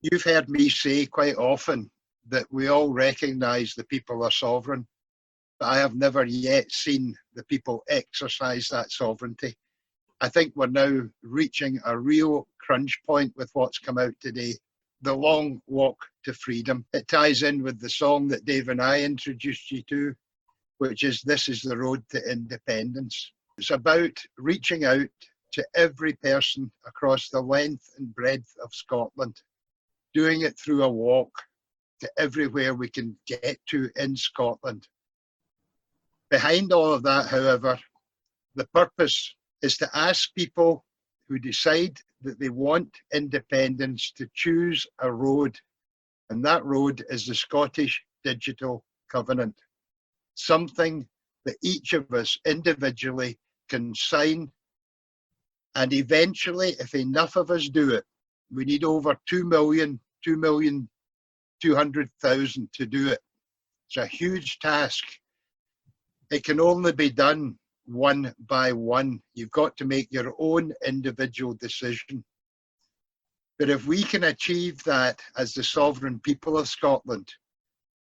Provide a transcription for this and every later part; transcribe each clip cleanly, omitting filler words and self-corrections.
You've heard me say quite often that we all recognise the people are sovereign, but I have never yet seen the people exercise that sovereignty. I think we're now reaching a real crunch point with what's come out today. The long walk to freedom. It ties in with the song that Dave and I introduced you to, which is This is the Road to Independence. It's about reaching out to every person across the length and breadth of Scotland, doing it through a walk to everywhere we can get to in Scotland. Behind all of that, however, the purpose is to ask people who decide that they want independence to choose a road, and that road is the Scottish Digital Covenant, something that each of us individually can sign, and eventually, if enough of us do it, we need over 2,200,000 to do it. It's a huge task. It can only be done one by one. You've got to make your own individual decision. But if we can achieve that as the sovereign people of Scotland,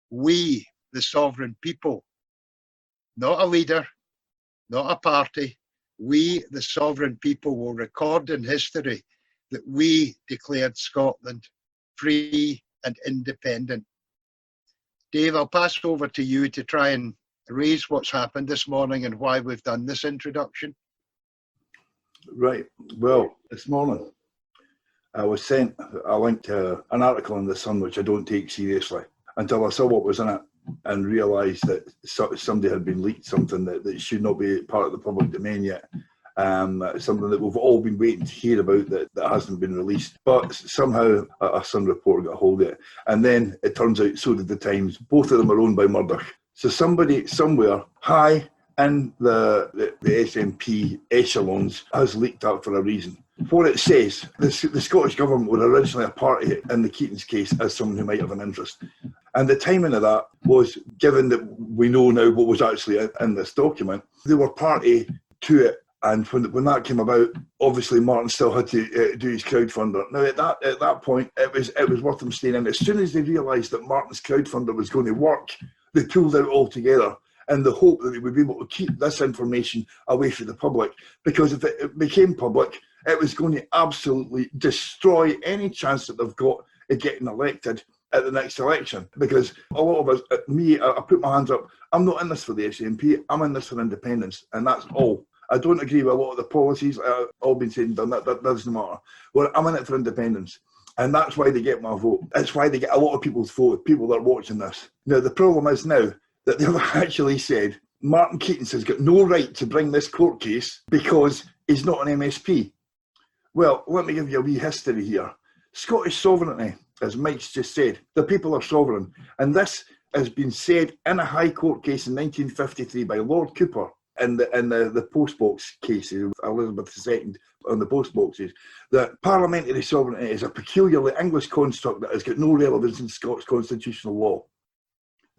we, the sovereign people, not a leader, not a party, we, the sovereign people, will record in history that we declared Scotland free and independent. Dave, I'll pass over to you to try and raise what's happened this morning and why we've done this introduction. Right. Well, this morning I was sent a link to an article in The Sun which I don't take seriously until I saw what was in it and realised that somebody had been leaked something that should not be part of the public domain yet. Something that we've all been waiting to hear about that hasn't been released. But somehow a Sun reporter got hold of it. And then it turns out so did the Times. Both of them are owned by Murdoch. So somebody somewhere high in the SNP echelons has leaked that for a reason. What it says, the Scottish Government were originally a party in the Keating's case as someone who might have an interest. And the timing of that was, given that we know now what was actually in this document, they were party to it. And when that came about, obviously Martin still had to do his crowdfunder. Now at that point, it was worth them staying in. As soon as they realised that Martin's crowdfunder was going to work, they pulled out altogether in the hope that they would be able to keep this information away from the public. Because if it became public, it was going to absolutely destroy any chance that they've got of getting elected at the next election. Because a lot of us, I put my hands up, I'm not in this for the SNP, I'm in this for independence, and that's all. I don't agree with a lot of the policies, all been said and done, that doesn't matter. Well, I'm in it for independence. And that's why they get my vote. That's why they get a lot of people's vote, people that are watching this. Now, the problem is now that they've actually said Martin Keatings has got no right to bring this court case because he's not an MSP. Well, let me give you a wee history here. Scottish sovereignty, as Mike's just said, the people are sovereign. And this has been said in a High Court case in 1953 by Lord Cooper in the postbox case of Elizabeth II on the postboxes, that parliamentary sovereignty is a peculiarly English construct that has got no relevance in Scots constitutional law.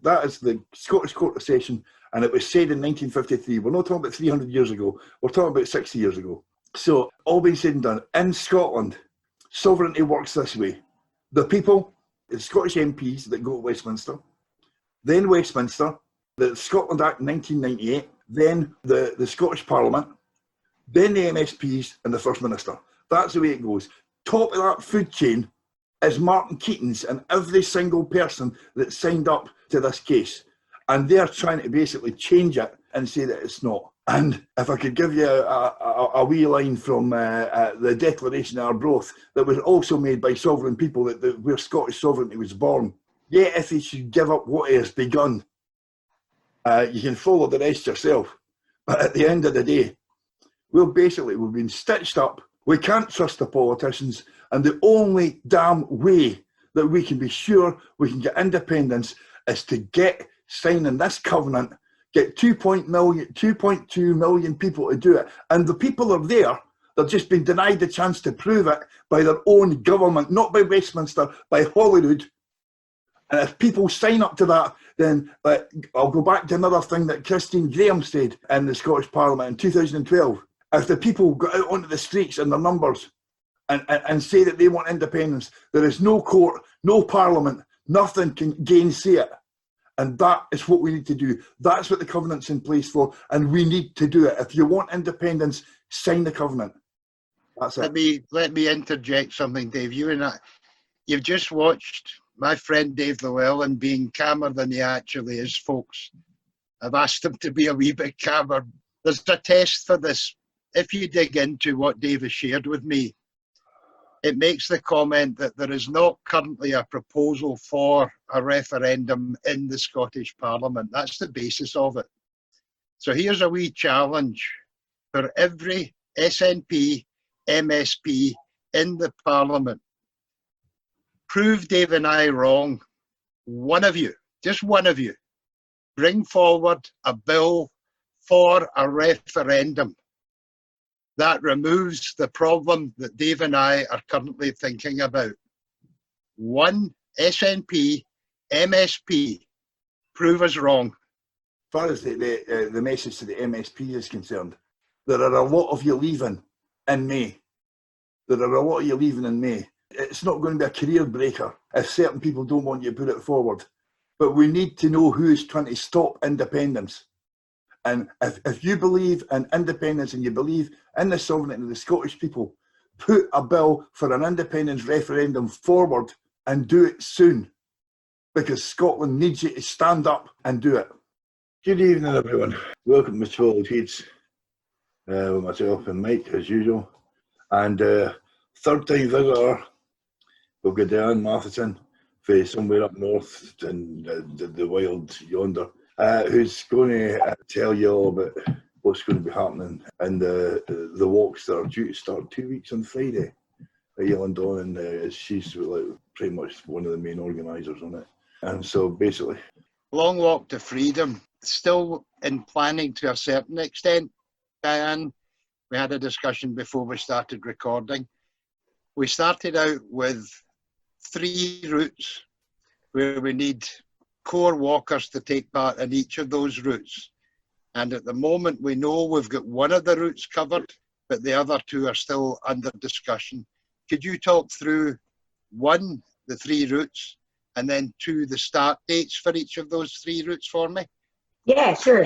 That is the Scottish Court of Session, and it was said in 1953. We're not talking about 300 years ago, we're talking about 60 years ago. So, all being said and done, in Scotland, sovereignty works this way. The people, the Scottish MPs that go to Westminster, then Westminster, the Scotland Act 1998, then the Scottish Parliament, then the MSPs and the First Minister. That's the way it goes. Top of that food chain is Martin Keatings and every single person that signed up to this case. And they're trying to basically change it and say that it's not. And if I could give you a wee line from the Declaration of Arbroath that was also made by sovereign people, where Scottish sovereignty was born. Yet if he should give up what he has begun, you can follow the rest yourself. But at the end of the day, we've been stitched up. We can't trust the politicians. And the only damn way that we can be sure we can get independence is to get signing this covenant, get 2.2 million people to do it. And the people are there. They've just been denied the chance to prove it by their own government, not by Westminster, by Holyrood. And if people sign up to that, then I'll go back to another thing that Christine Graham said in the Scottish Parliament in 2012. If the people got out onto the streets in their numbers and say that they want independence. There is no court, no parliament, nothing can gainsay it. And that is what we need to do. That's what the covenant's in place for, and we need to do it. If you want independence, sign the covenant. That's it. Let me interject something, Dave. You've just watched my friend Dave Llewellyn being calmer than he actually is, folks. I've asked him to be a wee bit calmer. There's a test for this. If you dig into what Dave has shared with me, it makes the comment that there is not currently a proposal for a referendum in the Scottish Parliament. That's the basis of it. So here's a wee challenge for every SNP, MSP in the Parliament. Prove Dave and I wrong. One of you, just one of you, bring forward a bill for a referendum that removes the problem that Dave and I are currently thinking about. One SNP, MSP, prove us wrong. As far as the message to the MSP is concerned, there are a lot of you leaving in May. There are a lot of you leaving in May. It's not going to be a career breaker if certain people don't want you to put it forward. But we need to know who is trying to stop independence. And if you believe in independence and you believe in the sovereignty of the Scottish people, put a bill for an independence referendum forward and do it soon, because Scotland needs you to stand up and do it. Good evening, everyone. Welcome to Twa Auld Heids with myself and Mike, as usual. And third time visitor, we've got Dan Matheson from somewhere up north in the wild yonder, who's going to tell you all about what's going to be happening in the walks that are due to start 2 weeks on Friday at Yellowdon, and she's like pretty much one of the main organisers on it. And so basically, Long Walk to Freedom, still in planning to a certain extent, Diane. We had a discussion before we started recording. We started out with 3 routes where we need core walkers to take part in each of those routes. And at the moment, we know we've got one of the routes covered, but the other 2 are still under discussion. Could you talk through 1, the 3 routes, and then 2, the start dates for each of those 3 routes for me? Yeah, sure.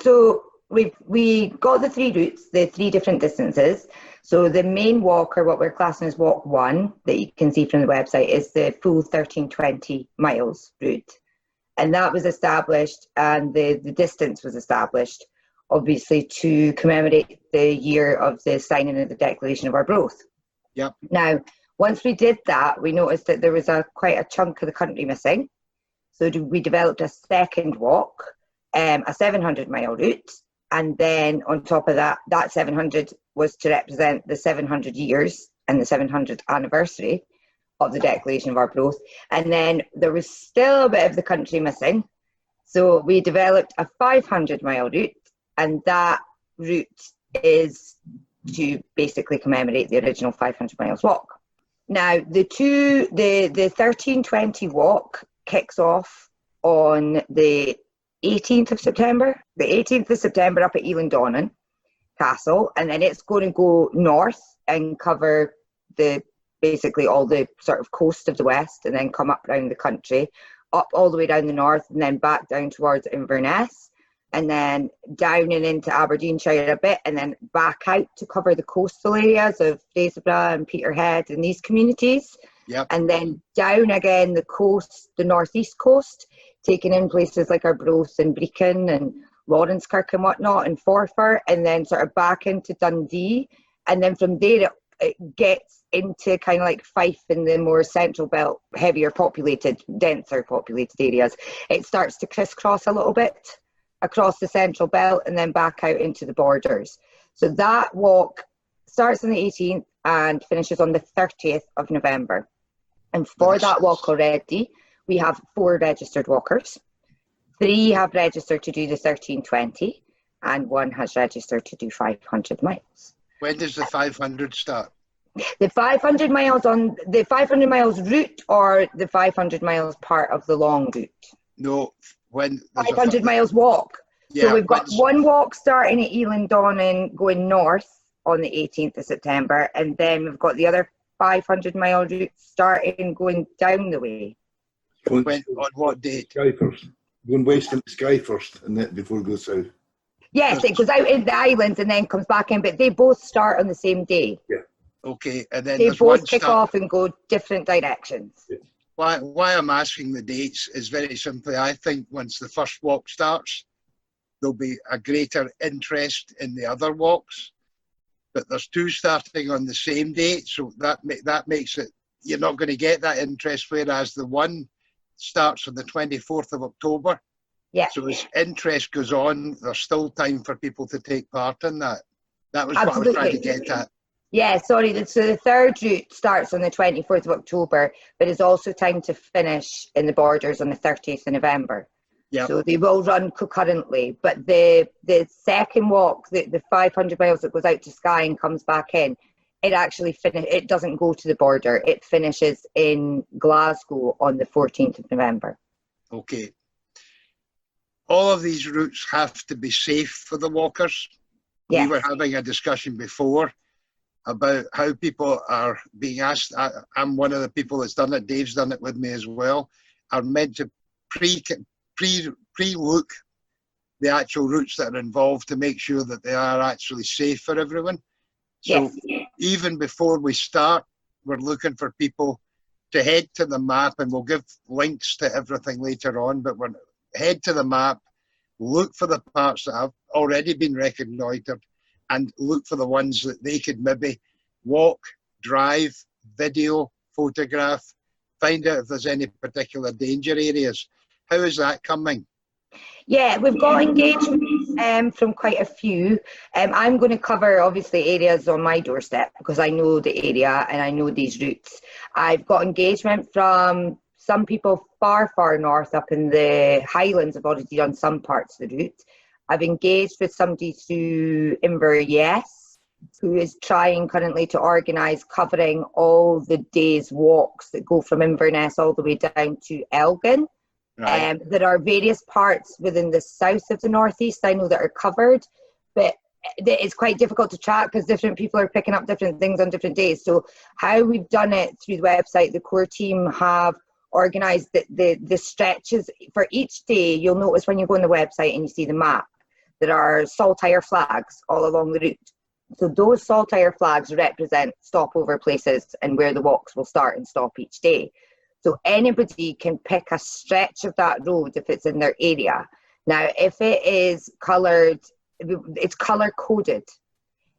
So we got the 3 routes, the 3 different distances. So the main walk, or what we're classing as walk 1, that you can see from the website, is the full 1320 miles route. And that was established, and the distance was established, obviously, to commemorate the year of the signing of the Declaration of Arbroath. Yep. Now, once we did that, we noticed that there was quite a chunk of the country missing. So we developed a second walk, a 700-mile route. And then on top of that, that 700 was to represent the 700 years and the 700th anniversary of the Declaration of Arbroath. And then there was still a bit of the country missing. So we developed a 500-mile route, and that route is to basically commemorate the original 500 miles walk. Now, the 1320 walk kicks off on the 18th of September. The 18th of September up at Elandonnan Castle, and then it's going to go north and cover basically all the sort of coast of the west, and then come up around the country, up all the way down the north, and then back down towards Inverness, and then down and into Aberdeenshire a bit, and then back out to cover the coastal areas of Fraserburgh and Peterhead and these communities. Yep. And then down again the coast, the northeast coast, taking in places like Arbroath and Brecon and Lawrencekirk and whatnot, and Forfar, and then sort of back into Dundee. And then from there it gets into kind of like Fife and the more central belt, heavier populated, denser populated areas. It starts to crisscross a little bit across the central belt and then back out into the borders. So that walk starts on the 18th and finishes on the 30th of November. And for that walk already, we have 4 registered walkers. 3 have registered to do the 1320, and 1 has registered to do 500 miles. When does the 500 start? The 500 miles on the 500 miles route, or the 500 miles part of the long route? No, when 500 miles walk. Yeah, so we've got 1 walk starting at Elandonnan going north on the 18th of September, and then we've got the other 500-mile route starting going down the way? Going On what date? sky first. Going west in the sky first, and then before it goes south. Yes, it goes out in the islands and then comes back in, but they both start on the same day. Yeah. Okay, and then They there's one both kick start. off and go different directions. Yeah. Why I'm asking the dates is very simply, I think once the first walk starts, there'll be a greater interest in the other walks. But there's two starting on the same date, so that makes it, you're not going to get that interest, whereas the one starts on the 24th of October. Yeah. So as interest goes on, there's still time for people to take part in that. That was Absolutely. what I was trying to get at. Yeah, sorry. So the third route starts on the 24th of October, but it's also time to finish in the borders on the 30th of November. Yeah. So they will run concurrently. But the second walk, the 500 miles that goes out to Skye and comes back in, it doesn't go to the border. It finishes in Glasgow on the 14th of November. Okay. All of these routes have to be safe for the walkers. Yes. We were having a discussion before about how people are being asked. I'm one of the people that's done it. Dave's done it with me as well. Are meant to pre-look the actual routes that are involved to make sure that they are actually safe for everyone. So Yes. even before we start, we're looking for people to head to the map, and we'll give links to everything later on, but we're head to the map, look for the parts that have already been reconnoitred, and look for the ones that they could maybe walk, drive, video, photograph, find out if there's any particular danger areas. How is that coming? Yeah, we've got engagement from quite a few. I'm going to cover, obviously, areas on my doorstep because I know the area and I know these routes. I've got engagement from some people far, far north up in the Highlands. Have already done some parts of the route. I've engaged with somebody through Inverness who is trying currently to organise covering all the day's walks that go from Inverness all the way down to Elgin. Right. There are various parts within the south of the northeast I know that are covered, but it's quite difficult to track because different people are picking up different things on different days. So how we've done it through the website, the core team have organised the stretches for each day. You'll notice when you go on the website and you see the map, there are saltire flags all along the route. So those saltire flags represent stopover places and where the walks will start and stop each day. So anybody can pick a stretch of that road if it's in their area. Now, if it is coloured, it's colour coded.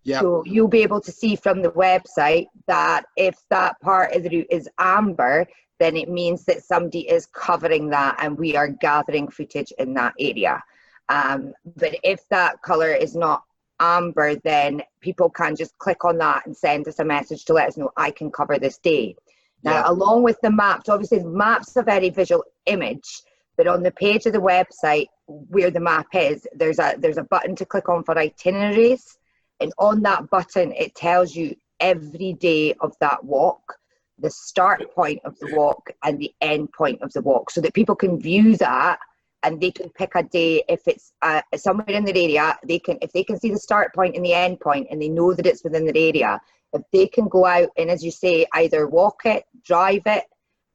Yeah. So you'll be able to see from the website that if that part of the route is amber, then it means that somebody is covering that and we are gathering footage in that area. But if that colour is not amber, then people can just click on that and send us a message to let us know I can cover this day. Now, along with the maps, obviously the map's a very visual image, but on the page of the website where the map is, there's a button to click on for itineraries, and on that button it tells you every day of that walk, the start point of the walk and the end point of the walk, so that people can view that and they can pick a day. If it's somewhere in their area, if they can see the start point and the end point and they know that it's within their area, if they can go out and, as you say, either walk it, drive it,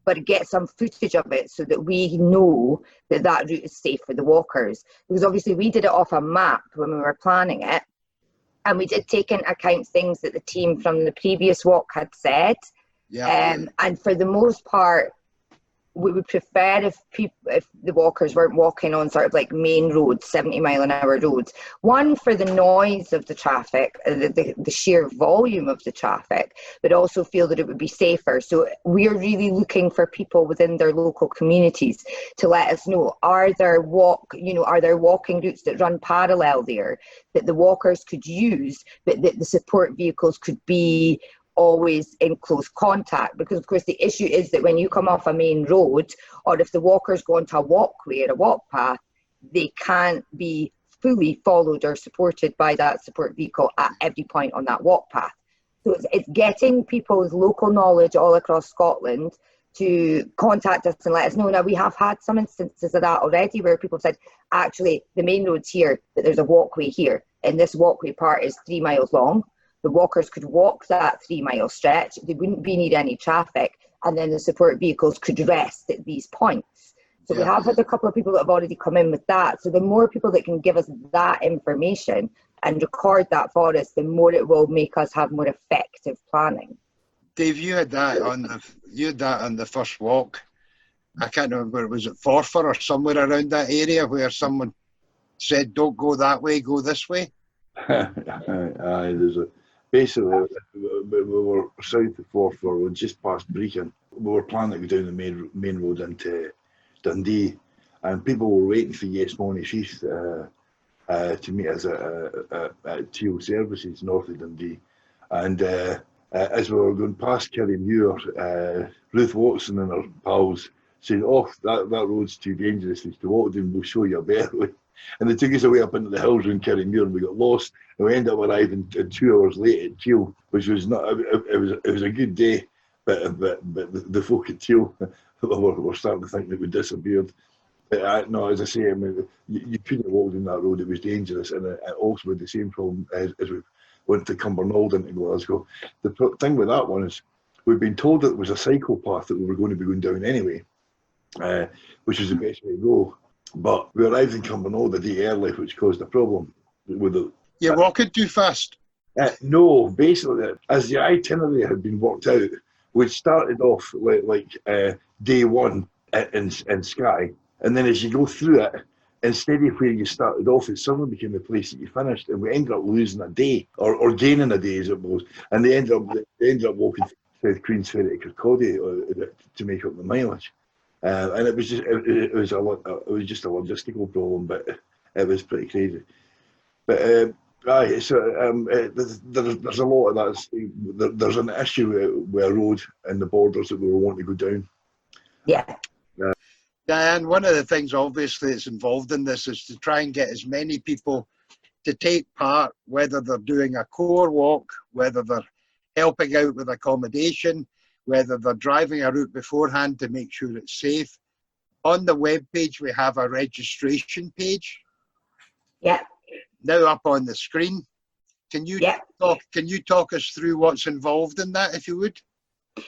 but get some footage of it so that we know that that route is safe for the walkers. Because obviously we did it off a map when we were planning it, and we did take into account things that the team from the previous walk had said. Yeah. And for the most part, we would prefer if the walkers weren't walking on sort of like main roads, 70-mile-an-hour roads. One, for the noise of the traffic, the sheer volume of the traffic, but also feel that it would be safer. So we're really looking for people within their local communities to let us know, are there walking routes that run parallel there that the walkers could use, but that the support vehicles could be always in close contact? Because of course the issue is that when you come off a main road, or if the walkers go onto a walkway or a walk path, they can't be fully followed or supported by that support vehicle at every point on that walk path. So it's getting people's local knowledge all across Scotland to contact us and let us know. Now, we have had some instances of that already where people have said, actually the main road's here, but there's a walkway here, and this walkway part is 3 miles long. the walkers could walk that 3 mile stretch, there wouldn't be need any traffic, and then the support vehicles could rest at these points. So we have had a couple of people that have already come in with that. So the more people that can give us that information and record that for us, the more it will make us have more effective planning. Dave, you had that on the first walk. I can't remember, was it Forfar or somewhere around that area where someone said, don't go that way, go this way? Basically, we were south of Forfar, we were just past Brecon. We were planning to go down the main road into Dundee, and people were waiting for Yes Money Sheath to meet us at TO Services north of Dundee. And as we were going past Kirriemuir, Ruth Watson and her pals said, oh, that road's too dangerous to walk down, we'll show you a better way. And they took us away up into the hills around Kirriemuir, and we got lost, and we ended up arriving 2 hours late at Teal, which was not, it was a good day, but the folk at Teal were starting to think that we disappeared. But no, as I say, I mean, you couldn't walk down that road, it was dangerous, and it also had the same problem as we went to Cumbernauld into Glasgow. The thing with that one is, we've been told that it was a cycle path that we were going to be going down anyway, which is the best way to go. But we arrived in Cumbernauld a day early, which caused a problem with the... You're walking too fast? No, basically, as the itinerary had been worked out, we'd started off like day one in Skye, and then as you go through it, instead of where you started off, it suddenly became the place that you finished, and we ended up losing a day, or gaining a day as it was, and they ended up walking South Queen's Ferry to Kirkcaldy to make up the mileage. And it was just a logistical problem, but it was pretty crazy. But there's a lot of that. There's an issue with a road and the borders that we were wanting to go down. Yeah. Diane, one of the things obviously that's involved in this is to try and get as many people to take part, whether they're doing a core walk, whether they're helping out with accommodation, whether they're driving a route beforehand to make sure it's safe. On the webpage, we have a registration page. Yeah. Now up on the screen. Can you talk us through what's involved in that, if you would?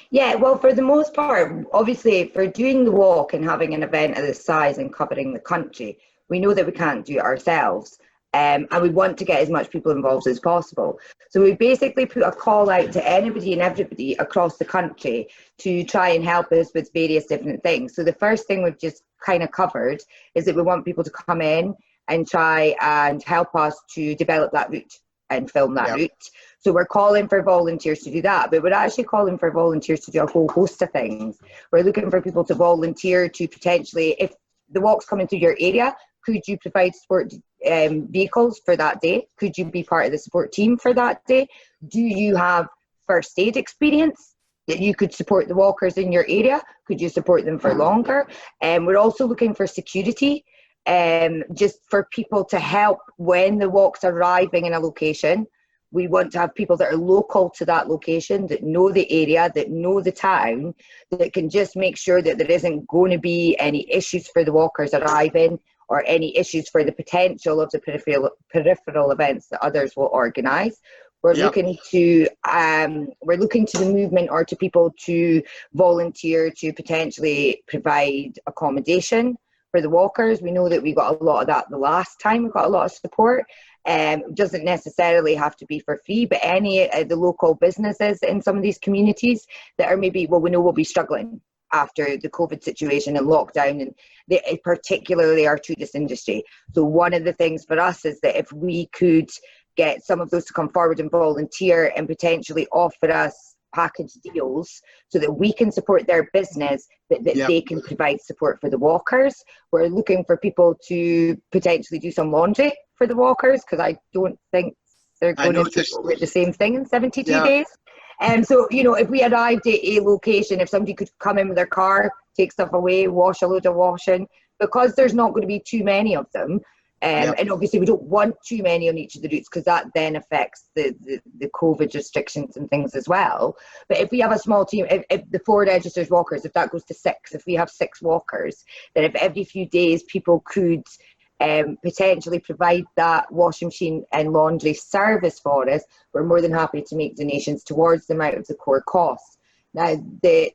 Yeah, well, for the most part, obviously, for doing the walk and having an event of this size and covering the country, we know that we can't do it ourselves. And we want to get as much people involved as possible. So we basically put a call out to anybody and everybody across the country to try and help us with various different things. So the first thing we've just kind of covered is that we want people to come in and try and help us to develop that route and film that route. So we're calling for volunteers to do that, but we're actually calling for volunteers to do a whole host of things. We're looking for people to volunteer to potentially, if the walk's coming through your area, could you provide support vehicles for that day? Could you be part of the support team for that day? Do you have first aid experience that you could support the walkers in your area? Could you support them for longer? We're also looking for security, just for people to help when the walk's arriving in a location. We want to have people that are local to that location, that know the area, that know the town, that can just make sure that there isn't going to be any issues for the walkers arriving, or any issues for the potential of the peripheral events that others will organise. We're looking to the movement or to people to volunteer to potentially provide accommodation for the walkers. We know that we got a lot of that the last time. We got a lot of support. It doesn't necessarily have to be for free, but any of the local businesses in some of these communities that are maybe, well, we know will be struggling after the COVID situation and lockdown, and particularly our tourist industry. So one of the things for us is that if we could get some of those to come forward and volunteer and potentially offer us package deals so that we can support their business, but that they can provide support for the walkers. We're looking for people to potentially do some laundry for the walkers, because I don't think they're going to do the same thing in 72 days. And so, you know, if we arrived at a location, if somebody could come in with their car, take stuff away, wash a load of washing, because there's not going to be too many of them. And obviously we don't want too many on each of the routes, because that then affects the COVID restrictions and things as well. But if we have a small team, if the 4 registered walkers, if that goes to 6, if we have 6 walkers, then if every few days people could potentially provide that washing machine and laundry service for us, we're more than happy to make donations towards them out of the core costs. Now, the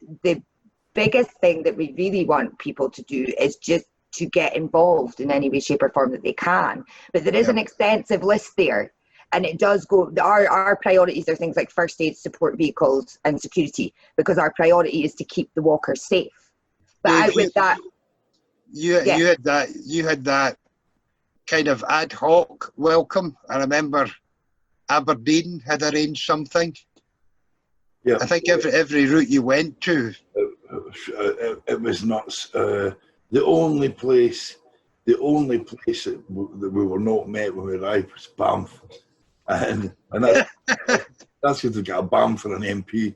biggest thing that we really want people to do is just to get involved in any way, shape or form that they can. But there is an extensive list there. And it does go, our priorities are things like first aid, support vehicles and security, because our priority is to keep the walkers safe. But Dave, out with that... You had that kind of ad hoc welcome. I remember Aberdeen had arranged something. Yeah, I think every route you went to. it was nuts. The only place that we were not met when we arrived was Banff, and that's because we got a BAM for an MP.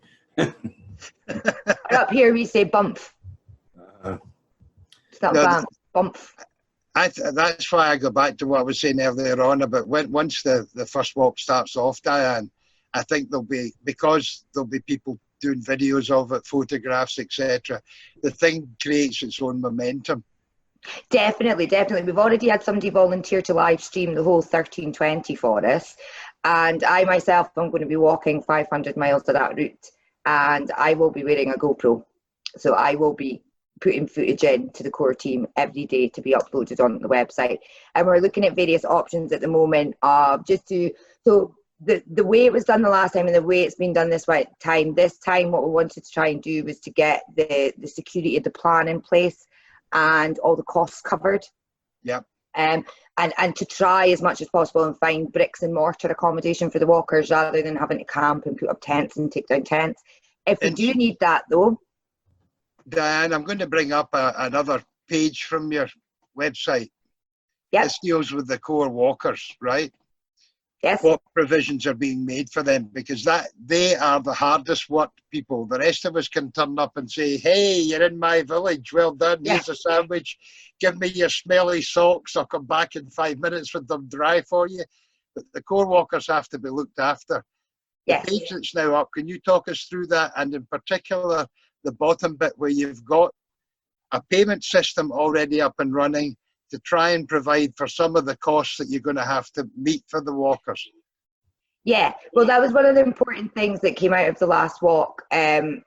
Up here we say bump. It's not BAM, bump. That's why I go back to what I was saying earlier on about once the first walk starts off, Diane, I think there'll be people doing videos of it, photographs, etc. The thing creates its own momentum. Definitely. We've already had somebody volunteer to live stream the whole 1320 for us. And I myself am going to be walking 500 miles of that route. And I will be wearing a GoPro. So I will be putting footage in to the core team every day to be uploaded on the website. And we're looking at various options at the moment of the way it was done the last time and the way it's been done this time what we wanted to try and do was to get the security of the plan in place and all the costs covered. Yep. And to try as much as possible and find bricks and mortar accommodation for the walkers rather than having to camp and put up tents and take down tents. If we do need that though. Diane, I'm going to bring up another page from your website. Yep. This deals with the core walkers, right? Yes. What provisions are being made for them, because they are the hardest worked people. The rest of us can turn up and say, hey, you're in my village, well done, here's a sandwich, give me your smelly socks, I'll come back in 5 minutes with them dry for you. But the core walkers have to be looked after. Yes. The page that's now up, can you talk us through that, and in particular the bottom bit where you've got a payment system already up and running to try and provide for some of the costs that you're going to have to meet for the walkers? Yeah, well, that was one of the important things that came out of the last walk,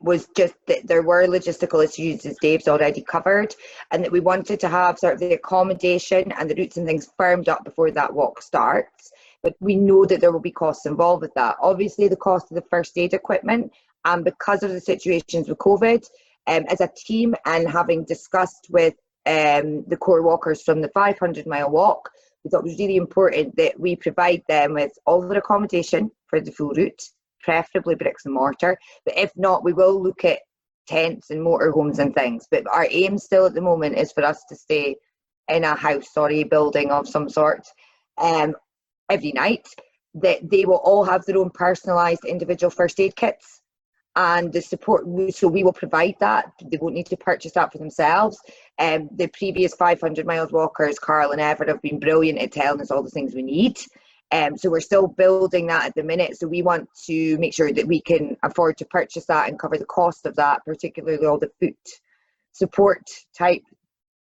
was just that there were logistical issues, as Dave's already covered, and that we wanted to have sort of the accommodation and the routes and things firmed up before that walk starts. But we know that there will be costs involved with that. Obviously, the cost of the first aid equipment, and because of the situations with COVID, as a team and having discussed with the core walkers from the 500-mile walk, we thought it was really important that we provide them with all their accommodation for the full route, preferably bricks and mortar. But if not, we will look at tents and motorhomes and things. But our aim still at the moment is for us to stay in a house or a building of some sort every night. That they will all have their own personalised individual first aid kits. And the support, so we will provide that. They won't need to purchase that for themselves. The previous 500 miles walkers, Carl and Everett, have been brilliant at telling us all the things we need. So we're still building that at the minute. So we want to make sure that we can afford to purchase that and cover the cost of that, particularly all the food support type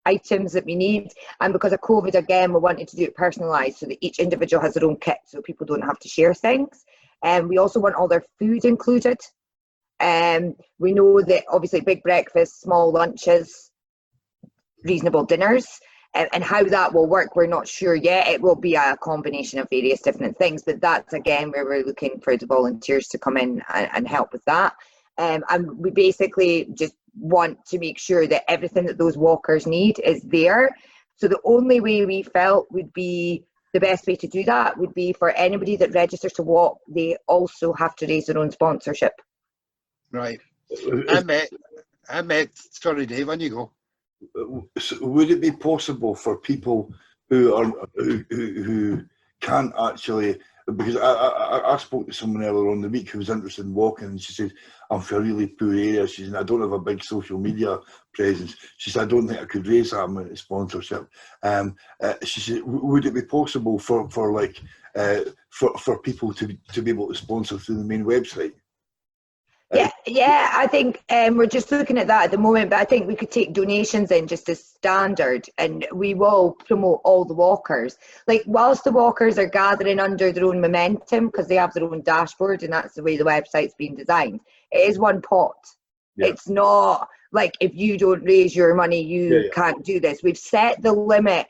items that we need. And because of COVID, again, we wanted to do it personalised so that each individual has their own kit so people don't have to share things. We also want all their food included. We know that obviously big breakfasts, small lunches, reasonable dinners, and how that will work, we're not sure yet. It will be a combination of various different things, but that's again where we're looking for the volunteers to come in and help with that. And we basically just want to make sure that everything that those walkers need is there. So the only way we felt would be the best way to do that would be for anybody that registers to walk, they also have to raise their own sponsorship. Right. I met, sorry Dave, on you go. So would it be possible for people who can't actually, because I spoke to someone earlier on the week who was interested in walking, and she said, I'm from a really poor area. She said, I don't have a big social media presence. She said, I don't think I could raise that amount of sponsorship. She said, would it be possible for people to be able to sponsor through the main website? Yeah, I think we're just looking at that at the moment, but I think we could take donations in just as standard, and we will promote all the walkers. Like, whilst the walkers are gathering under their own momentum, because they have their own dashboard, and that's the way the website's been designed, it is one pot. Yeah. It's not like, if you don't raise your money, you can't do this. We've set the limit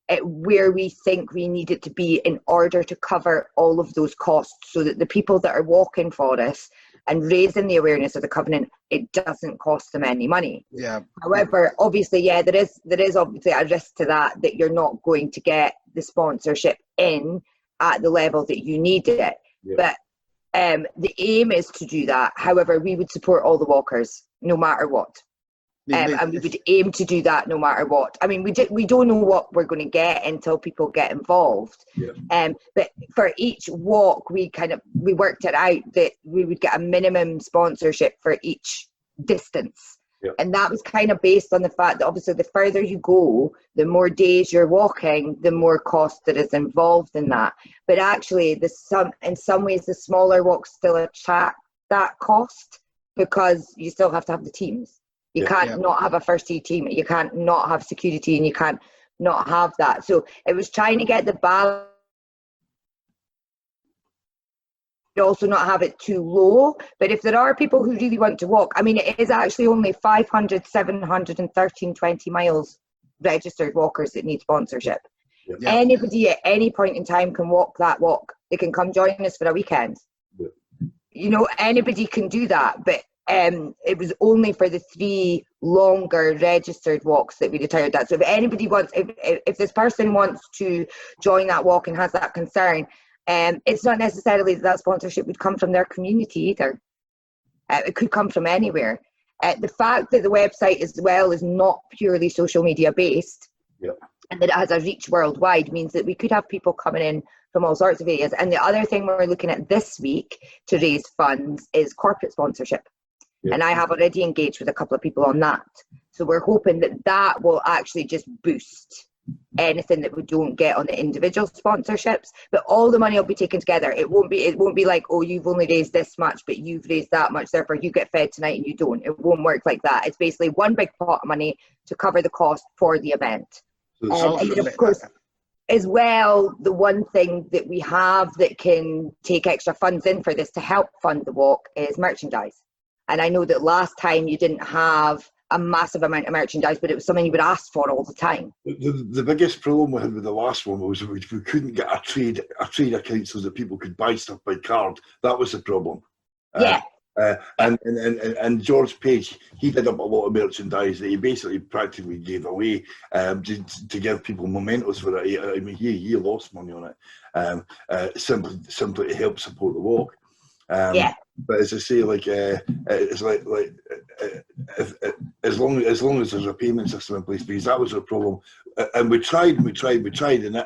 at where we think we need it to be in order to cover all of those costs, so that the people that are walking for us and raising the awareness of the covenant, it doesn't cost them any money. Yeah. However, obviously, there is obviously a risk to that you're not going to get the sponsorship in at the level that you need it. Yeah. But the aim is to do that. However, we would support all the walkers no matter what. And we would aim to do that no matter what. I mean, we don't know what we're going to get until people get involved. Yeah. But for each walk, we worked it out that we would get a minimum sponsorship for each distance. Yeah. And that was kind of based on the fact that obviously the further you go, the more days you're walking, the more cost that is involved in that. But actually, in some ways, the smaller walks still attract that cost, because you still have to have the teams. You can't not have a first aid team. You can't not have security, and you can't not have that. So it was trying to get the balance, also not have it too low. But if there are people who really want to walk, I mean, it is actually only 500, 713, 20 miles registered walkers that need sponsorship. Yeah. Anybody at any point in time can walk that walk. They can come join us for a weekend. Yeah. You know, anybody can do that, but it was only for the 3 longer registered walks that we determined that. So if anybody wants, if this person wants to join that walk and has that concern, it's not necessarily that sponsorship would come from their community either. It could come from anywhere. The fact that the website as well is not purely social media based, and that it has a reach worldwide, means that we could have people coming in from all sorts of areas. And the other thing we're looking at this week to raise funds is corporate sponsorship. Yeah. And I have already engaged with a couple of people on that. So we're hoping that will actually just boost anything that we don't get on the individual sponsorships. But all the money will be taken together. It won't be like, oh, you've only raised this much, but you've raised that much, therefore you get fed tonight and you don't. It won't work like that. It's basically one big pot of money to cover the cost for the event. And then, of course, as well, the one thing that we have that can take extra funds in for this to help fund the walk is merchandise. And I know that last time you didn't have a massive amount of merchandise, but it was something you would ask for all the time. The biggest problem we had with the last one was we couldn't get a trade account so that people could buy stuff by card. That was the problem. Yeah. And George Page, he did up a lot of merchandise that he basically practically gave away to give people mementos for it. I mean, he lost money on it, simply to help support the walk. But as I say, like it's like as long as there's a payment system in place, because that was our problem, and we tried, and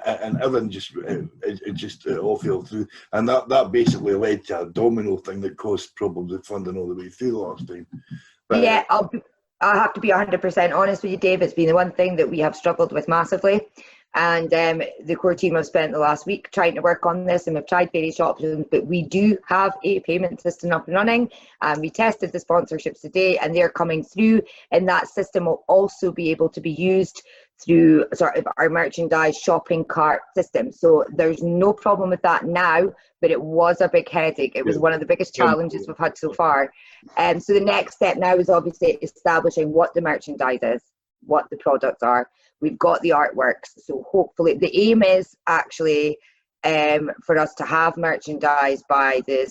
everything just all fell through, and that basically led to a domino thing that caused problems with funding all the way through the last time. But, yeah, I'll have to be 100% honest with you, Dave. It's been the one thing that we have struggled with massively. And the core team have spent the last week trying to work on this, and we've tried various options, but we do have a payment system up and running. We tested the sponsorships today, and they're coming through, and that system will also be able to be used through sort of our merchandise shopping cart system. So there's no problem with that now, but it was a big headache. It was one of the biggest challenges we've had so far. So the next step now is obviously establishing what the merchandise is, what the products are. We've got the artworks, so hopefully the aim is actually for us to have merchandise by the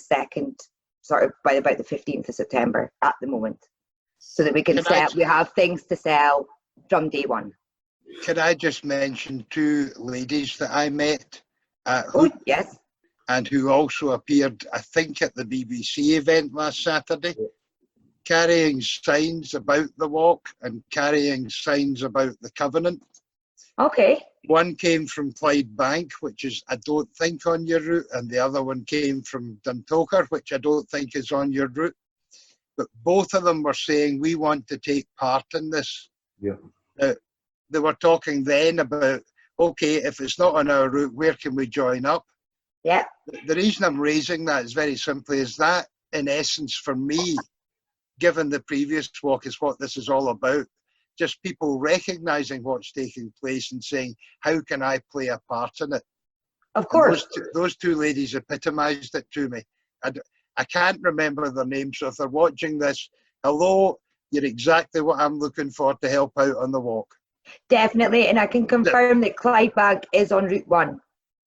by about the 15th of September at the moment, so that we can we have things to sell from day one. Can I just mention 2 ladies that I met yes, and who also appeared, I think, at the BBC event last Saturday, carrying signs about the walk and carrying signs about the covenant. Okay. One came from Clydebank, which is, I don't think, on your route, and the other one came from Duntoker, which I don't think is on your route. But both of them were saying, we want to take part in this. Yeah. They were talking then about, okay, if it's not on our route, where can we join up? Yeah. The reason I'm raising that is very simply is that, in essence, for me, given the previous walk, is what this is all about. Just people recognising what's taking place and saying, how can I play a part in it? Of course. Those two ladies epitomised it to me. I can't remember their names, so if they're watching this, hello, you're exactly what I'm looking for to help out on the walk. Definitely, and I can confirm that Clydebank is on Route 1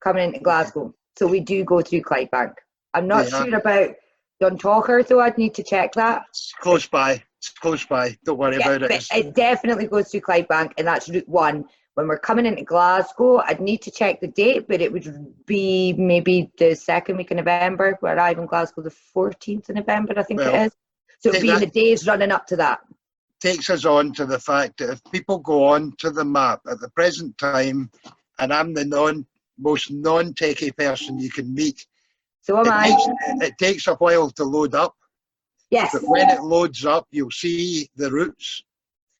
coming into Glasgow. So we do go through Clydebank. I'm not sure about Dundalk, though. I'd need to check that. It's close by. It's close by. Don't worry about it. It definitely goes through Clydebank, and that's Route 1. When we're coming into Glasgow, I'd need to check the date, but it would be maybe the second week of November. We arrive in Glasgow the 14th of November, I think it is. So it'll be in the days running up to that. Takes us on to the fact that if people go on to the map at the present time, and I'm the most non-techie person you can meet, so am I. It takes a while to load up. Yes. But when it loads up, you'll see the routes.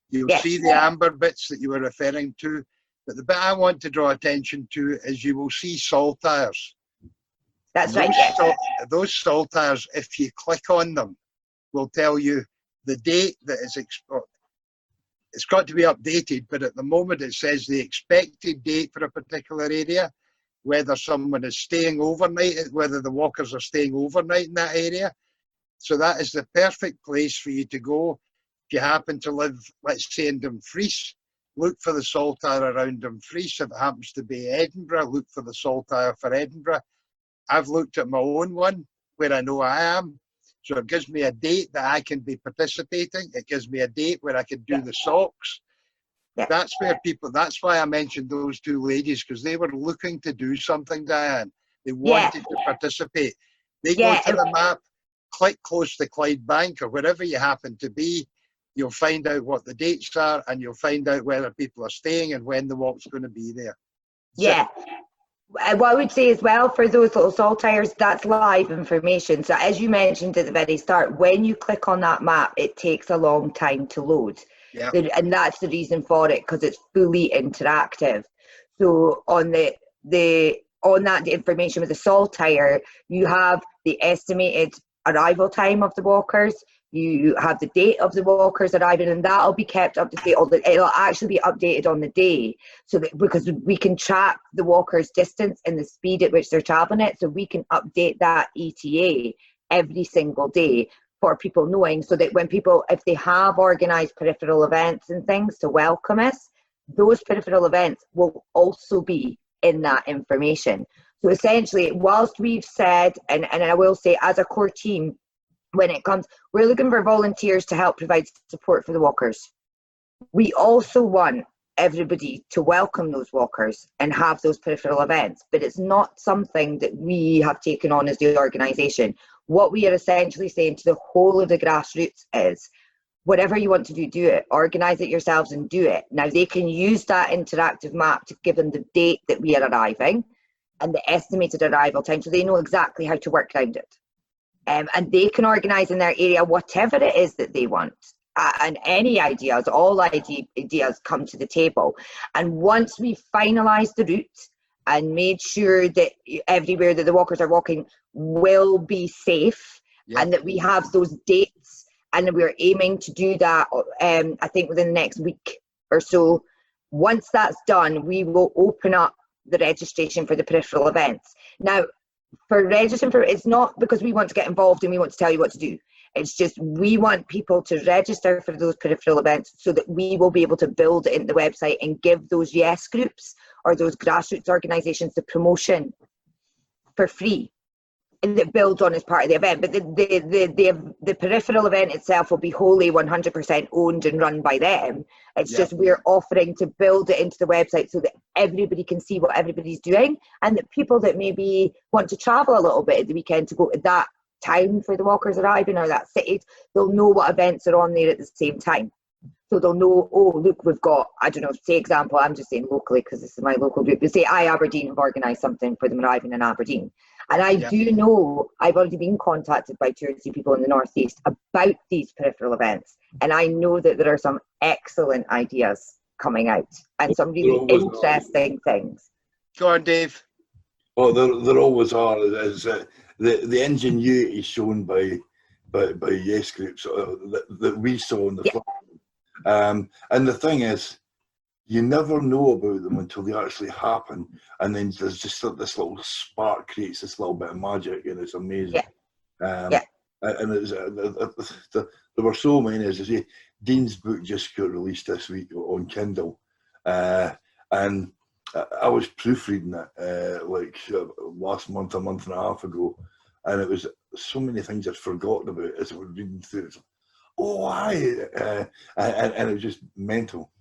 You'll see the amber bits that you were referring to. But the bit I want to draw attention to is you will see saltires. That's right. Those saltires, if you click on them, will tell you the date that is it's got to be updated, but at the moment it says the expected date for a particular area, whether someone is staying overnight, whether the walkers are staying overnight in that area. So that is the perfect place for you to go. If you happen to live, let's say, in Dumfries, look for the saltire around Dumfries. If it happens to be Edinburgh, look for the saltire for Edinburgh. I've looked at my own one where I know I am. So it gives me a date that I can be participating. It gives me a date where I can do the socks. That's why I mentioned those two ladies, because they were looking to do something, Diane. They wanted to participate. They go to the map, click close to Clydebank or wherever you happen to be. You'll find out what the dates are, and you'll find out whether people are staying and when the walk's going to be there. What I would say as well for those little saltires, that's live information. So as you mentioned at the very start, when you click on that map, it takes a long time to load. And that's the reason for it, because it's fully interactive. So on that information with the saltire, you have the estimated arrival time of the walkers, you have the date of the walkers arriving, and that'll be kept up to date. It'll actually be updated on the day, so that because we can track the walkers' distance and the speed at which they're traveling it, so we can update that ETA every single day for people knowing, so that when people, if they have organised peripheral events and things to welcome us, those peripheral events will also be in that information. So essentially, whilst we've said, and I will say as a core team, when it comes, we're looking for volunteers to help provide support for the walkers. We also want everybody to welcome those walkers and have those peripheral events, but it's not something that we have taken on as the organisation. What we are essentially saying to the whole of the grassroots is, whatever you want to do, do it. Organise it yourselves and do it. Now, they can use that interactive map to give them the date that we are arriving and the estimated arrival time, so they know exactly how to work around it. And they can organise in their area whatever it is that they want. And any ideas, all ideas come to the table. And once we've finalised the route and made sure that everywhere that the walkers are walking will be safe, and that we have those dates, and we're aiming to do that, I think within the next week or so. Once that's done, we will open up the registration for the peripheral events. Now, for registering for, it's not because we want to get involved and we want to tell you what to do. It's just we want people to register for those peripheral events so that we will be able to build it into the website and give those yes groups or those grassroots organisations the promotion for free, and that builds on as part of the event. But the peripheral event itself will be wholly 100% owned and run by them. It's just we're offering to build it into the website so that everybody can see what everybody's doing, and that people that maybe want to travel a little bit at the weekend to go to that town for the walkers arriving or that city, they'll know what events are on there at the same time. So they'll know, oh, look, we've got, I don't know, say example, I'm just saying locally because this is my local group, but say Aberdeen have organised something for them arriving in Aberdeen. And I do know, I've already been contacted by 2 or 3 people in the Northeast about these peripheral events. And I know that there are some excellent ideas coming out and some really interesting things. Go on, Dave. Oh, there always are. The ingenuity shown by by yes groups that we saw in the film. And the thing is, you never know about them until they actually happen, and then there's just this little spark creates this little bit of magic, and it's amazing. And it was, there were so many. As I say, Dean's book just got released this week on Kindle, and I was proofreading it like last month, a month and a half ago, and it was so many things I'd forgotten about as I was reading through it. Oh, and it was just mental.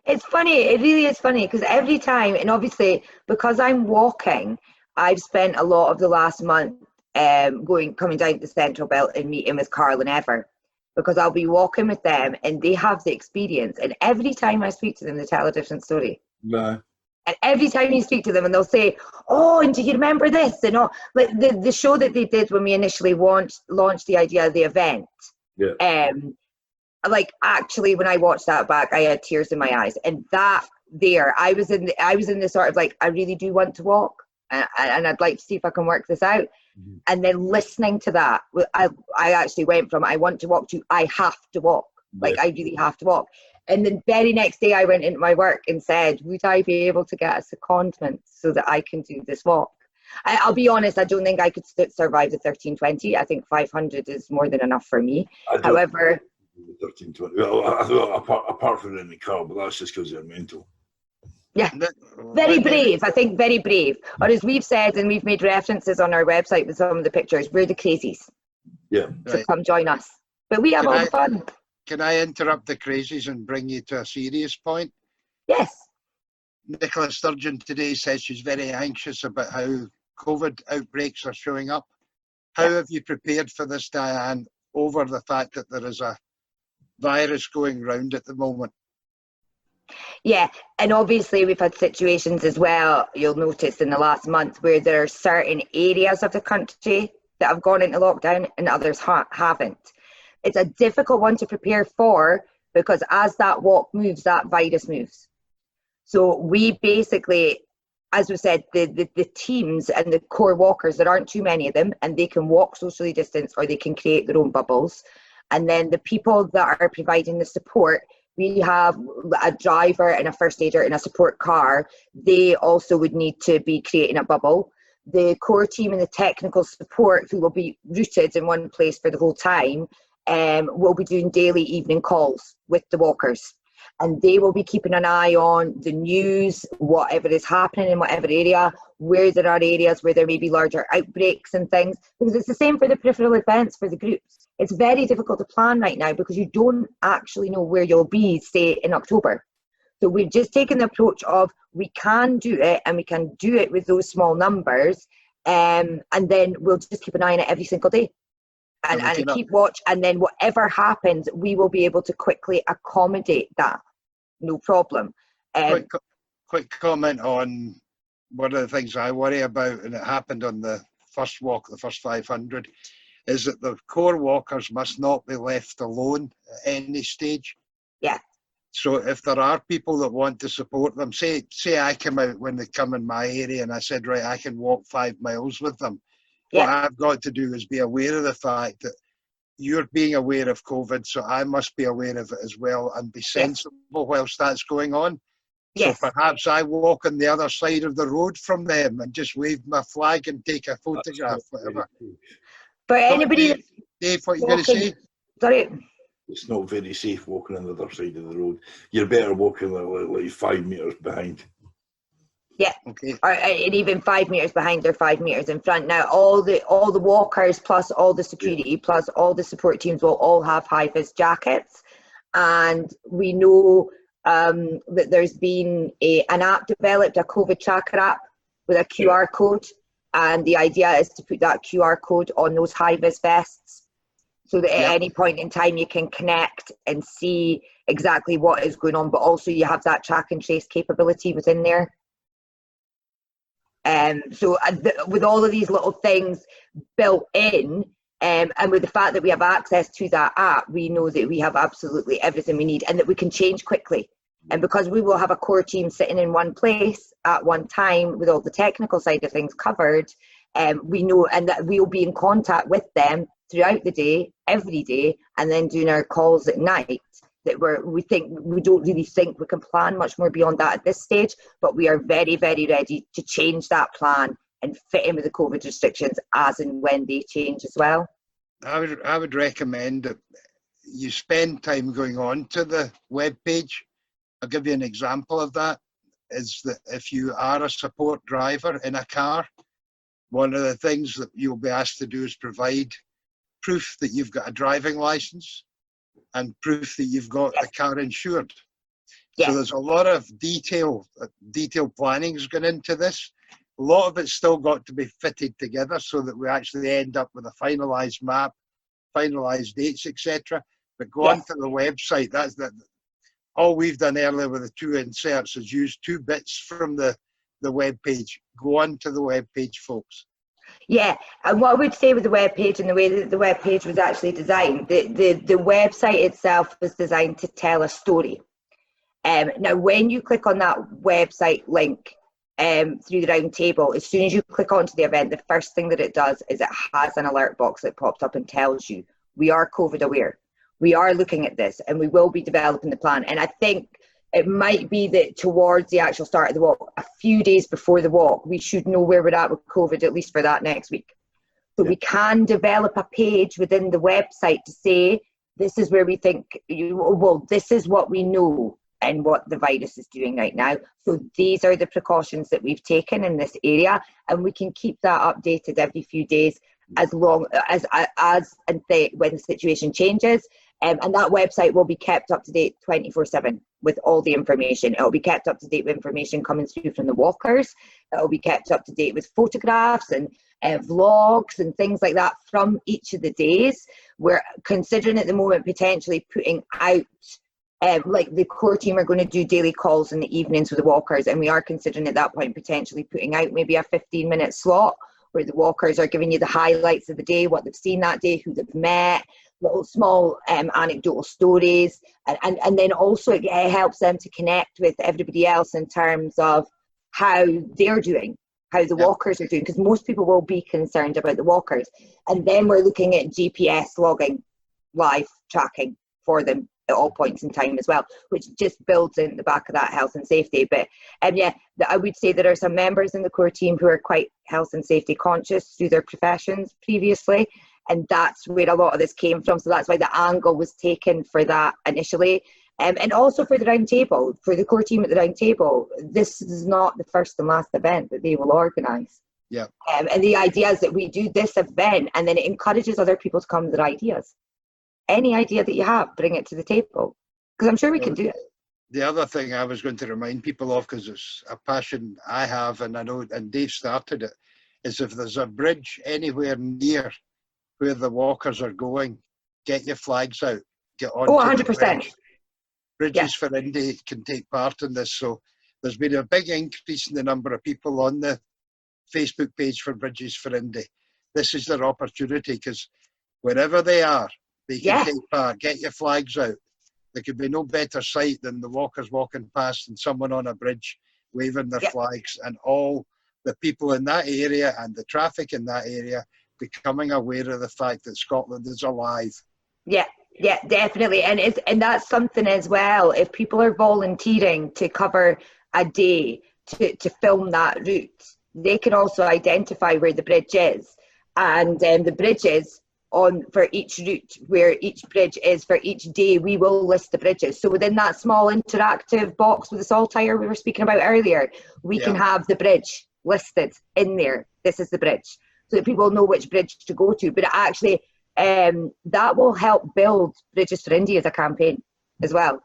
It's funny, it really is funny, because every time, and obviously because I'm walking, I've spent a lot of the last month coming down to the Central Belt and meeting with Carl and Ever, because I'll be walking with them and they have the experience, and every time I speak to them they tell a different story. No. And every time you speak to them and they'll say, oh, and do you remember this? And all, like the show that they did when we initially launched the idea of the event. Yeah. Like actually when I watched that back, I had tears in my eyes, and that there I was in the sort of like, I really do want to walk, and I'd like to see if I can work this out. Mm-hmm. And then listening to that, I actually went from I want to walk to I have to walk. Like I really have to walk. And the very next day I went into my work and said, would I be able to get a secondment so that I can do this walk? I'll be honest, I don't think I could survive the 1320. I think 500 is more than enough for me. However, 1320. Well, apart from in the car, but that's just because they're mental. Yeah, very brave. I think very brave. Or as we've said, and we've made references on our website with some of the pictures, we're the crazies. Yeah. So come join us. But we have all the fun. Can I interrupt the crazies and bring you to a serious point? Yes. Nicola Sturgeon today says she's very anxious about how COVID outbreaks are showing up. How have you prepared for this, Diane, over the fact that there is a virus going round at the moment? Yeah, and obviously we've had situations as well, you'll notice in the last month, where there are certain areas of the country that have gone into lockdown and others haven't. It's a difficult one to prepare for, because as that walk moves, that virus moves. So we basically, as we said, the teams and the core walkers, there aren't too many of them, and they can walk socially distanced or they can create their own bubbles. And then the people that are providing the support, we have a driver and a first aider in a support car. They also would need to be creating a bubble. The core team and the technical support, who will be rooted in one place for the whole time, will be doing daily evening calls with the walkers. And they will be keeping an eye on the news, whatever is happening in whatever area, where there are areas where there may be larger outbreaks and things. Because it's the same for the peripheral events for the groups. It's very difficult to plan right now because you don't actually know where you'll be, say, in October. So we've just taken the approach of we can do it, and we can do it with those small numbers, and then we'll just keep an eye on it every single day. And keep watch, and then whatever happens, we will be able to quickly accommodate that. No problem. Quick comment on one of the things I worry about, and it happened on the first walk, the first 500, is that the core walkers must not be left alone at any stage. Yeah. So if there are people that want to support them, say I come out when they come in my area and I said, right, I can walk 5 miles with them. What I've got to do is be aware of the fact that you're being aware of COVID, so I must be aware of it as well and be sensible whilst that's going on. Yes. So perhaps I walk on the other side of the road from them and just wave my flag and take a photograph, whatever. For anybody, Dave, what are you going to say? Sorry. It's not very safe walking on the other side of the road. You're better walking like 5 metres behind. Yeah, okay. And even 5 metres behind or 5 metres in front. Now, all the walkers plus all the security plus all the support teams will all have high-vis jackets. And we know that there's been an app developed, a COVID tracker app with a QR code. And the idea is to put that QR code on those high-vis vests so that at any point in time you can connect and see exactly what is going on, but also you have that track and trace capability within there. So with all of these little things built in, and with the fact that we have access to that app, we know that we have absolutely everything we need and that we can change quickly. And because we will have a core team sitting in one place at one time with all the technical side of things covered, we know, and that we'll be in contact with them throughout the day, every day, and then doing our calls at night, that we don't really think we can plan much more beyond that at this stage, but we are very, very ready to change that plan and fit in with the COVID restrictions as and when they change as well. I would recommend that you spend time going on to the web page. I'll give you an example of that. Is that if you are a support driver in a car, one of the things that you'll be asked to do is provide proof that you've got a driving license and proof that you've got the car insured. So there's a lot of detailed planning has gone into this. A lot of it's still got to be fitted together so that we actually end up with a finalised map, finalised dates, etc. But go onto the website. That's all we've done earlier with the 2 inserts is use 2 bits from the web page. Go on to the web page, folks. Yeah, and what I would say with the web page and the way that the web page was actually designed, the website itself was designed to tell a story. Now, when you click on that website link through the round table, as soon as you click onto the event, the first thing that it does is it has an alert box that pops up and tells you, we are COVID aware. We are looking at this and we will be developing the plan. And I think it might be that towards the actual start of the walk, a few days before the walk, we should know where we're at with COVID, at least for that next week. So we can develop a page within the website to say, this is where we think, this is what we know and what the virus is doing right now. So these are the precautions that we've taken in this area, and we can keep that updated every few days as long as when the situation changes. And that website will be kept up to date 24/7 with all the information. It will be kept up to date with information coming through from the walkers. It will be kept up to date with photographs and vlogs and things like that from each of the days. We're considering at the moment potentially putting out, like the core team are going to do daily calls in the evenings with the walkers, and we are considering at that point potentially putting out maybe a 15-minute slot where the walkers are giving you the highlights of the day, what they've seen that day, who they've met, little small anecdotal stories, and then also it helps them to connect with everybody else in terms of how they're doing, how the walkers are doing, because most people will be concerned about the walkers. And then we're looking at GPS logging, live tracking for them at all points in time as well, which just builds in the back of that health and safety. But I would say there are some members in the core team who are quite health and safety conscious through their professions previously, and that's where a lot of this came from. So that's why the angle was taken for that initially. And also for the round table, for the core team at the round table, this is not the first and last event that they will organise. Yeah. And the idea is that we do this event and then it encourages other people to come with their ideas. Any idea that you have, bring it to the table, because I'm sure we can do it. The other thing I was going to remind people of, because it's a passion I have, and I know, and Dave started it, is if there's a bridge anywhere near where the walkers are going, get your flags out, get on. 100%. Bridges for Indy can take part in this. So there's been a big increase in the number of people on the Facebook page for Bridges for Indy. This is their opportunity, because wherever they are, they can take part. Get your flags out. There could be no better sight than the walkers walking past and someone on a bridge waving their flags, and all the people in that area and the traffic in that area becoming aware of the fact that Scotland is alive. Yeah, definitely. And that's something as well. If people are volunteering to cover a day to film that route, they can also identify where the bridge is. And the bridges for each route, where each bridge is for each day, we will list the bridges. So within that small interactive box with the salt tire we were speaking about earlier, we can have the bridge listed in there. This is the bridge, so that people know which bridge to go to. But actually, that will help build Bridges for Indy as a campaign as well.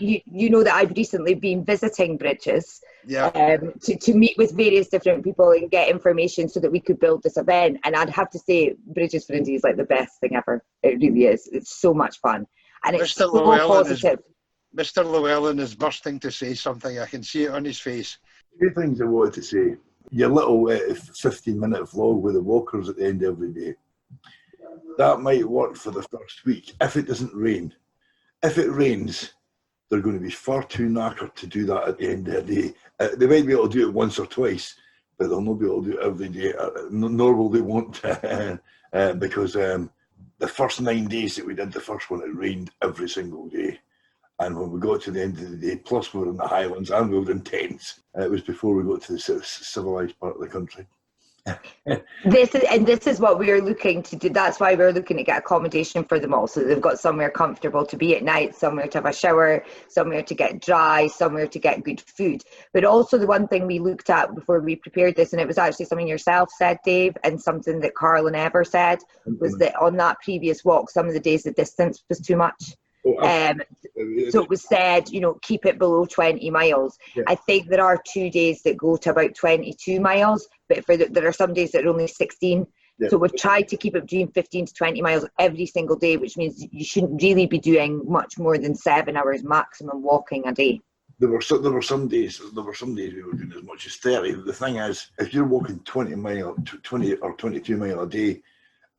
You know that I've recently been visiting bridges to meet with various different people and get information so that we could build this event. And I'd have to say Bridges for Indy is like the best thing ever. It really is. It's so much fun. And it's so positive. Mr. Llewellyn is bursting to say something. I can see it on his face. Two things I wanted to say. Your little 15-minute vlog with the walkers at the end of every day. That might work for the first week if it doesn't rain. If it rains, they're going to be far too knackered to do that at the end of the day. They might be able to do it once or twice, but they'll not be able to do it every day, nor will they want to, because the first 9 days that we did the first one, it rained every single day. And when we got to the end of the day, plus we were in the Highlands and we were in tents, it was before we got to the civilised part of the country. This is what we are looking to do. That's why we're looking to get accommodation for them all, so they've got somewhere comfortable to be at night, somewhere to have a shower, somewhere to get dry, somewhere to get good food. But also the one thing we looked at before we prepared this, and it was actually something yourself said, Dave, and something that Carl and Ever said, was that on that previous walk, some of the days the distance was too much. So it was said, you know, keep it below 20 miles. Yeah. I think there are 2 days that go to about 22 miles, but there are some days that are only 16. Yeah. So we've tried to keep it between 15 to 20 miles every single day, which means you shouldn't really be doing much more than 7 hours maximum walking a day. There were some days we were doing as much as 30. The thing is, if you're walking 20 or 22 mile a day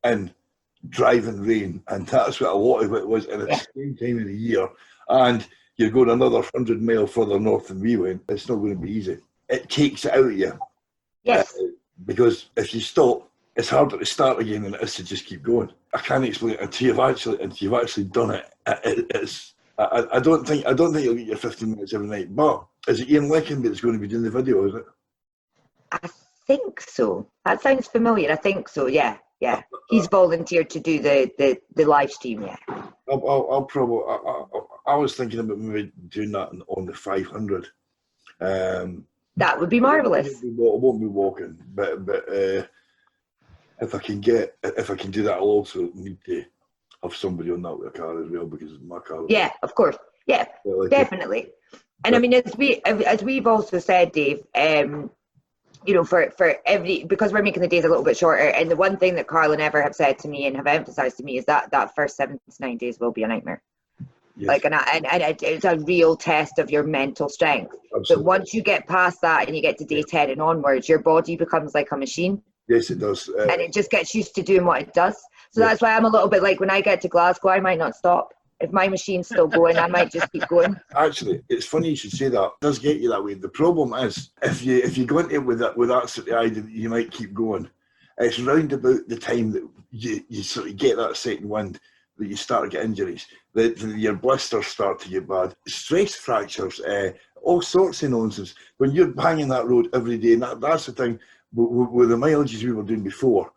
and driving rain, and that's what a lot of it was, and at the same time of the year, and you're going another 100 mile further north than we went, it's not going to be easy. It takes it out of you. Yes. Because if you stop, it's harder to start again than it is to just keep going. I can't explain it until you've actually done it. I don't think you'll get your 15 minutes every night. But is it Ian Leckenby that's going to be doing the video? Is it? I think so. That sounds familiar. I think so. Yeah. Yeah, he's volunteered to do the live stream. Yeah, I'll probably. I was thinking about maybe doing that on the 500. That would be marvelous. I won't be walking, but if I can do that, I'll also need to have somebody on that with a car as well, because my car. Yeah, of course. Yeah, definitely. And I mean, as we've also said, Dave. You know, because we're making the days a little bit shorter, and the one thing that Carl and Ever have said to me and have emphasised to me is that first 7 to 9 days will be a nightmare. Yes. Like, and it's a real test of your mental strength. Absolutely. But once you get past that and you get to day 10 and onwards, your body becomes like a machine. Yes, it does. And it just gets used to doing what it does. So that's why I'm a little bit like, when I get to Glasgow, I might not stop. If my machine's still going, I might just keep going. Actually, it's funny you should say that. It does get you that way. The problem is, if you go into it with that sort of idea that you might keep going, it's round about the time that you sort of get that second wind that you start to get injuries. Your blisters start to get bad. Stress fractures, all sorts of nonsense. When you're banging that road every day, and that's the thing with the mileages we were doing before,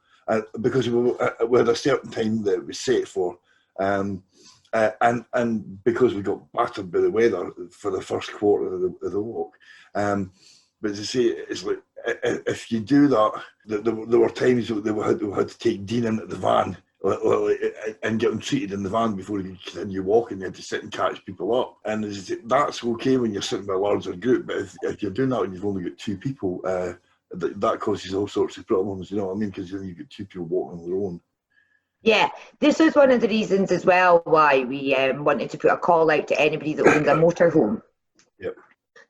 because we had a certain time that it was set for. And because we got battered by the weather for the first quarter of the walk, but to say, it's like, if you do that, there were times that we had to take Dean into the van and get him treated in the van before he could continue walking. They had to sit and catch people up, and that's okay when you're sitting by a larger group. But if you're doing that and you've only got 2 people, that causes all sorts of problems. You know what I mean? Because then you've got 2 people walking on their own. Yeah, this was one of the reasons as well why we wanted to put a call out to anybody that owns a motorhome. Yep.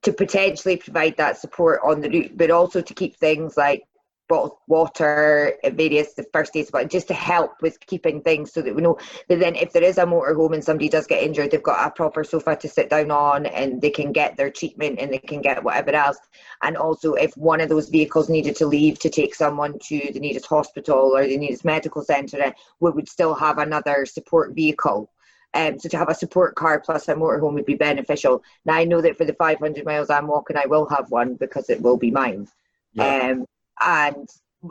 To potentially provide that support on the route, but also to keep things like bottled water, various the first aid, but just to help with keeping things so that we know that then if there is a motorhome and somebody does get injured, they've got a proper sofa to sit down on and they can get their treatment and they can get whatever else. And also if one of those vehicles needed to leave to take someone to the nearest hospital or the nearest medical centre, we would still have another support vehicle. So to have a support car plus a motorhome would be beneficial. Now I know that for the 500 miles I'm walking, I will have one because it will be mine. Yeah. And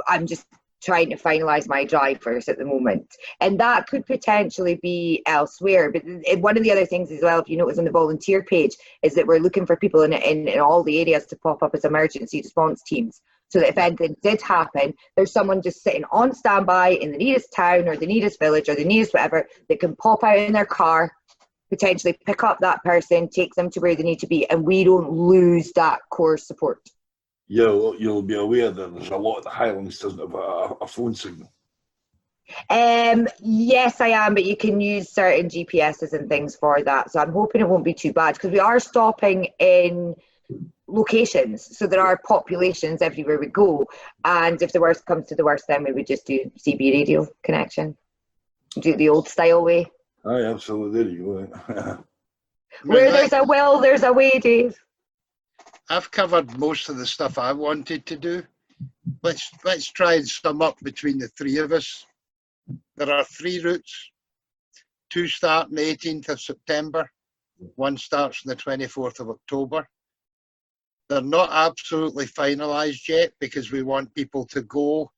I'm just trying to finalise my drivers at the moment. And that could potentially be elsewhere. But one of the other things as well, if you notice on the volunteer page, is that we're looking for people in all the areas to pop up as emergency response teams. So that if anything did happen, there's someone just sitting on standby in the nearest town or the nearest village or the nearest whatever that can pop out in their car, potentially pick up that person, take them to where they need to be, and we don't lose that core support. You'll be aware that there's a lot of the Highlands doesn't have a phone signal. Yes, I am, but you can use certain GPSs and things for that. So I'm hoping it won't be too bad because we are stopping in locations. So there are populations everywhere we go. And if the worst comes to the worst, then we would just do CB radio connection. Do the old style way. Oh, absolutely. There you go. Where there's a will, there's a way, Dave. I've covered most of the stuff I wanted to do. let's try and sum up between the three of us. There are 3 routes. 2 start on the 18th of September. 1 starts on the 24th of October. They're not absolutely finalised yet because we want people to go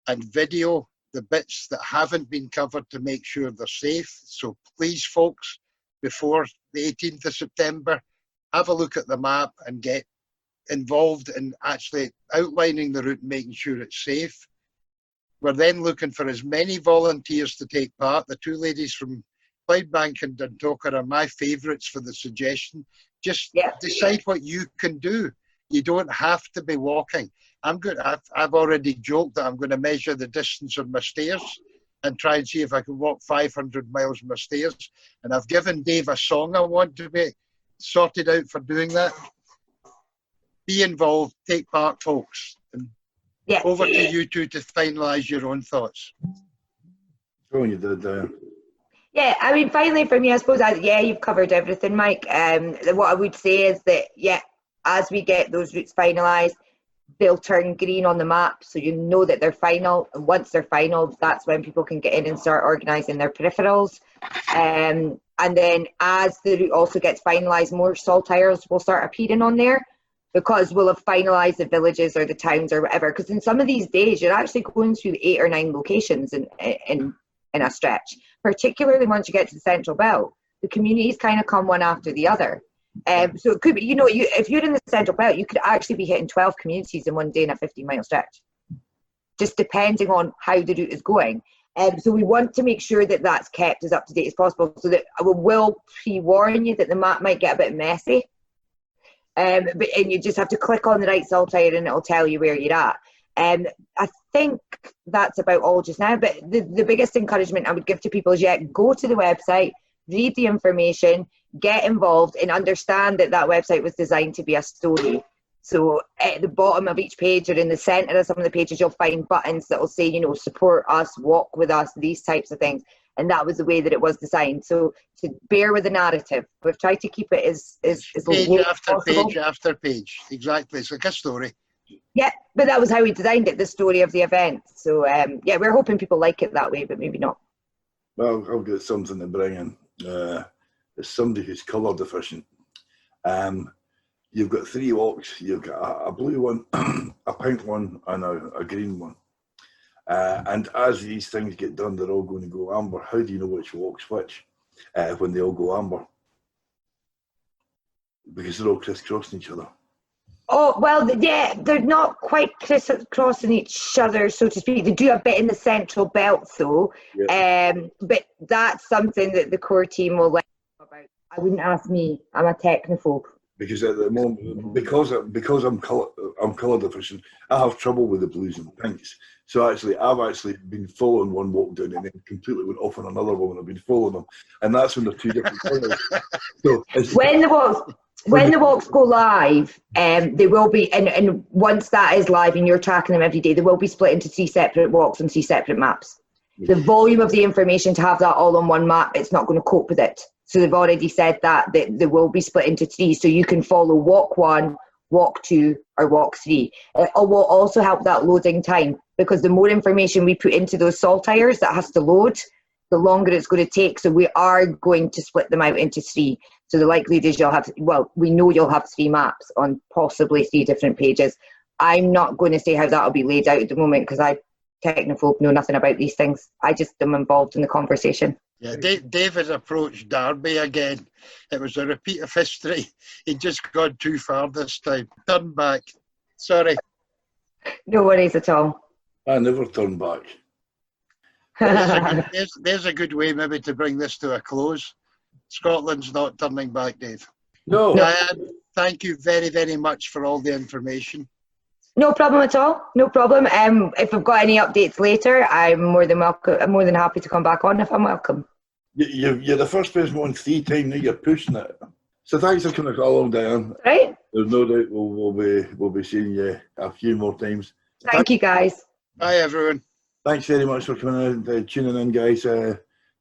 and video the bits that haven't been covered to make sure they're safe. So please, folks, before the 18th of September, have a look at the map and get involved in actually outlining the route and making sure it's safe. We're then looking for as many volunteers to take part. The 2 ladies from Clydebank and Dundalk are my favourites for the suggestion. Just decide what you can do. You don't have to be walking. I've already joked that I'm going to measure the distance of my stairs and try and see if I can walk 500 miles on my stairs. And I've given Dave a song I want to be sorted out for doing that. Be involved, take part, folks. And over to you two to finalise your own thoughts. Oh, you did. Yeah, I mean, finally for me, I suppose, you've covered everything, Mike. What I would say is that, as we get those routes finalised, they'll turn green on the map, so you know that they're final. And once they're final, that's when people can get in and start organising their peripherals. And then as the route also gets finalised, more saltires will start appearing on there because we'll have finalised the villages or the towns or whatever. Because in some of these days, you're actually going through 8 or 9 locations in a stretch, particularly once you get to the Central Belt. The communities kind of come one after the other. So it could be, if you're in the Central Belt, you could actually be hitting 12 communities in one day in a 15-mile stretch, just depending on how the route is going. So we want to make sure that that's kept as up to date as possible, so that I will pre-warn you that the map might get a bit messy. And you just have to click on the right saltire and it'll tell you where you're at. I think that's about all just now, but the biggest encouragement I would give to people is, go to the website, read the information, get involved, and understand that website was designed to be a story. So at the bottom of each page or in the centre of some of the pages, you'll find buttons that will say, support us, walk with us, these types of things. And that was the way that it was designed. So to bear with the narrative, we've tried to keep it as page after possible. Page after page. Exactly. It's like a story. Yeah, but that was how we designed it, the story of the event. So we're hoping people like it that way, but maybe not. Well, I've got something to bring in. As somebody who's colour deficient, you've got 3 walks. You've got a blue one, a pink one, and a green one. And as these things get done, they're all going to go amber. How do you know which walk's which when they all go amber? Because they're all crisscrossing each other. Oh, well, they're not quite crisscrossing each other, so to speak. They do a bit in the Central Belt, though. Yeah. But that's something that the core team will let you know about. I wouldn't ask me. I'm a technophobe. Because at the moment, because I'm colour deficient, I have trouble with the blues and pinks. So I've actually been following one walk down and then completely went off on another one. I've been following them, and that's when they're 2 different colours. So when the walks go live, they will be, and once that is live and you're tracking them every day, they will be split into 3 separate walks on 3 separate maps. The volume of the information to have that all on one map, it's not going to cope with it. So they've already said that they will be split into 3, so you can follow walk 1, walk 2, or walk 3. It will also help that loading time, because the more information we put into those saltires that has to load, the longer it's going to take. So we are going to split them out into 3. So the likelihood is we know you'll have 3 maps on possibly 3 different pages. I'm not going to say how that'll be laid out at the moment, because I, technophobe, know nothing about these things. I just am involved in the conversation. Yeah, David approached Derby again. It was a repeat of history. He'd just gone too far this time. Turn back. Sorry. No worries at all. I never turn back. There's a good way maybe to bring this to a close. Scotland's not turning back, Dave. No. Diane, thank you very, very much for all the information. No problem at all. No problem. If we've got any updates later, I'm more than welcome. I'm more than happy to come back on if I'm welcome. You're the first person on 3 times now. You're pushing it. So thanks for coming along, Diane. Right. There's no doubt we'll be seeing you a few more times. Thank you, guys. Bye, everyone. Thanks very much for coming in, tuning in, guys.